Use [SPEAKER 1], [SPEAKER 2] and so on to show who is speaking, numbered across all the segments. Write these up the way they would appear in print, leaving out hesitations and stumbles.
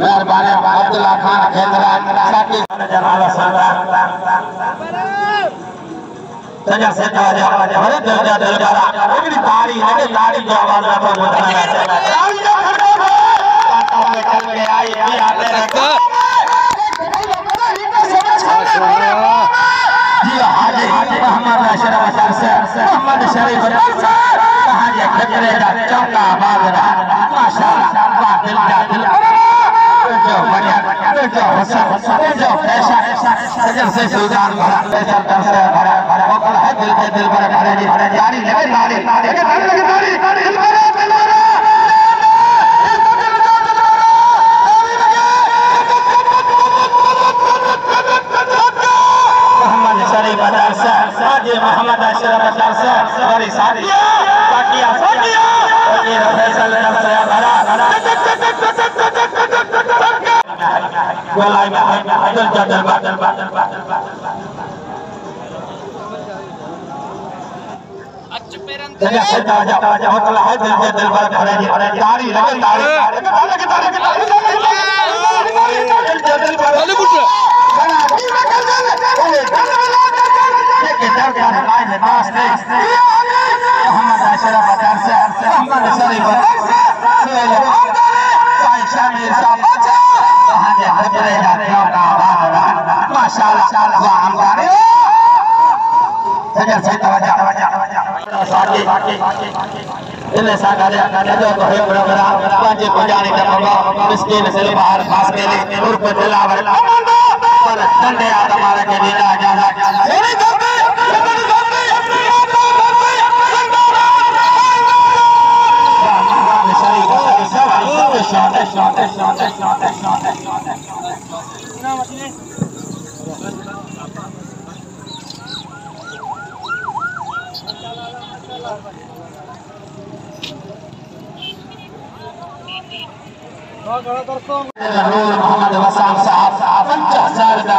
[SPEAKER 1] मेहरबानी अब्दुल्ला खान खेंद्रा साकी जनाब सजा से हरे दर्जा दरबारा एकड़ी ताड़ी लगे ताड़ी की आवाज में तो बताना चाहिए ताड़ी का खड़ा पाता में चल के आई भी आते रखो जी हाजी मोहम्मद अशरफ मोहम्मद शरीफ कहां जे खतरे का चौका आवाज रहा माशाल्लाह वाह दिल का दिल जो बढ़िया जो हसन जो फैशन सजन से सुल्तान भरा फैसल से भरा वकल है दिल के दिल भरा भरे जी जारी लगे ताड़ी लगे ताड़ी दिल भरा मोहम्मद शरीफ साजी मोहम्मद अशरफ बड़ी साकिया ये फैसल से भरा गोलाई में दिल का दरबार जगह से ताजा होटल है दिल के दिल पर खड़े जी ताड़ी लगे ताड़ी दिल पर ये दर का हमारे लिबास ने मोहम्मद अशरफ मोहम्मद शरीफ साईं शामिर साहब कहां जे खतरे का चौका आवाज माशाल्लाह वाह हमदारी सजा से तवज्जो साकी इने सागारे जो है बड़ा पांचे पुजारी का बाबा मिस्किन से बाहर फास के लिए उर्फ दिलावर पर डंडे आदमारे के दीदा जाना मेरी गंदी मोहम्मद वसाम साहब 50,000 का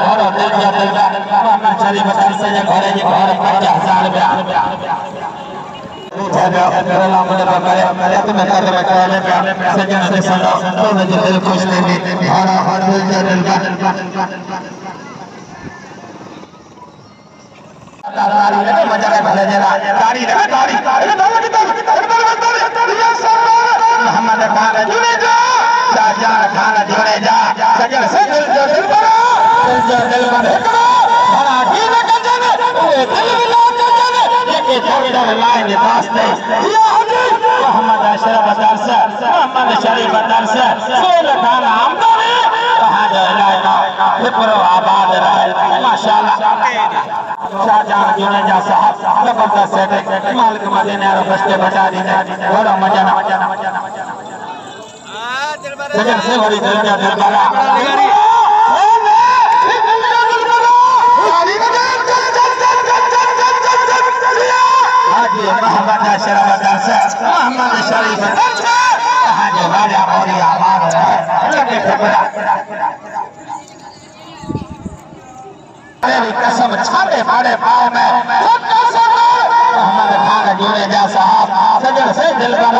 [SPEAKER 1] घर दिल का मोहम्मद शरीफ से घरे जी घर 50,000 दिल खुश मोहम्मद खान जुड़े जा खान जुड़े जा सजन से दिल पर भरा की न कजने दिल मिला कजने लेके जगदर लाइन वास्ते मोहम्मद अशरफ मोहम्मद शरीफ सोल खान आमदानी कहां जो इलाका फिक्रो आबाद रहे माशाल्लाह शाहजहां जुनेजा साहब जबरदस्त सेट मालिक मदीना और बस्ते बचा दी बड़ा मजा सजन से बड़ी दर्जा दरबारा हाजी मोहम्मद अशरफ मोहम्मद शरीफ कहां जो राजा और आबाद रहे लगे ठुकरा अरे कसम छाते मारे पाँव में मोहम्मद खान जुनेजा साहब सजन से दिल पर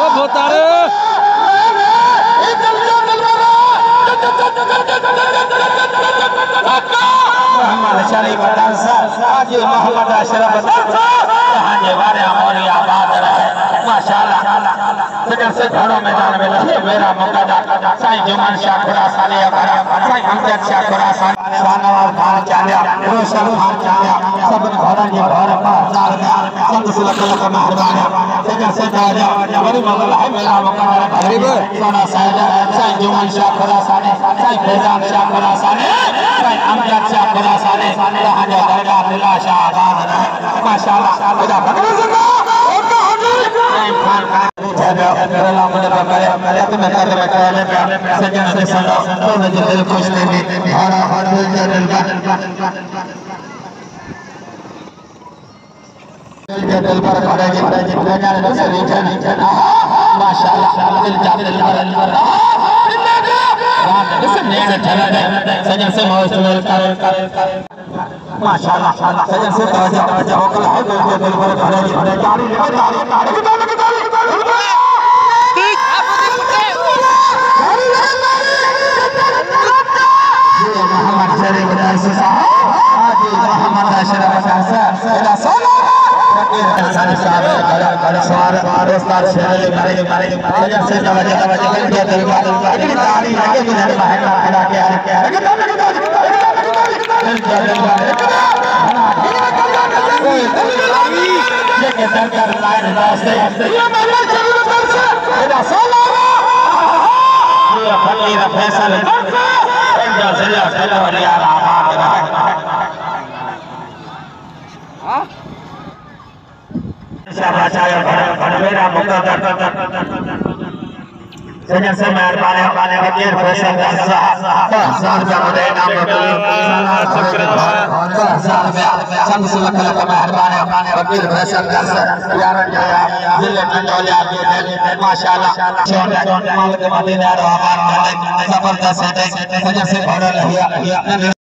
[SPEAKER 1] मोहम्मद शरीफ हाजी मोहम्मद अशरफ कहां जे वारे हमारी आबाद रहे माशाल्लाह सजन से घरों मैदान में लगे मेरा मुकद्दर साईं जुमान शाह खुरासानी साईं हमदर्द शाह खुरासानी शाहनवाज खान चालिया रोशन खान चालिया सब घरों जे घर बाजार में संग सिलसिला का मेहरबानी सजन से ताजा बड़ी मगल है मेरा मुकद्दर गरीब सोना साहिब साईं जुमान शाह खुरासानी साईं फैजान शाह खुरासानी साईं हमदर्द शाह खुरासानी कहां जे दरगाह दिला शाह आबाद रहे माशाल्लाह खुदा बकरे जिंदा सजन से दिल खुश दिल पर माशाल्लाह दिल जा दिल पर सजन से माशाल्लाह सजन से दोस्तार शेरे मारे सजन से जवजे के दरबार इतनी ताली लगे इधर बाहर खड़ा के ये दरबार लाइन रास्ते ये मेरे चलो दरसे इधर सोला ये फकीर फैसल जो जिला जिला वालिया आबाद रहा हां शाबाश आया मेरा मुकद्दर सजन से मेहरबानी फकीर फैसल साहब का बड़े नाम शम्स लखलख मेहरबानी फकीर फैसल यार जिले टंडोलिया माशाल्लाह माल के मदीना आबाद जबरदस्त है सजन से भरल है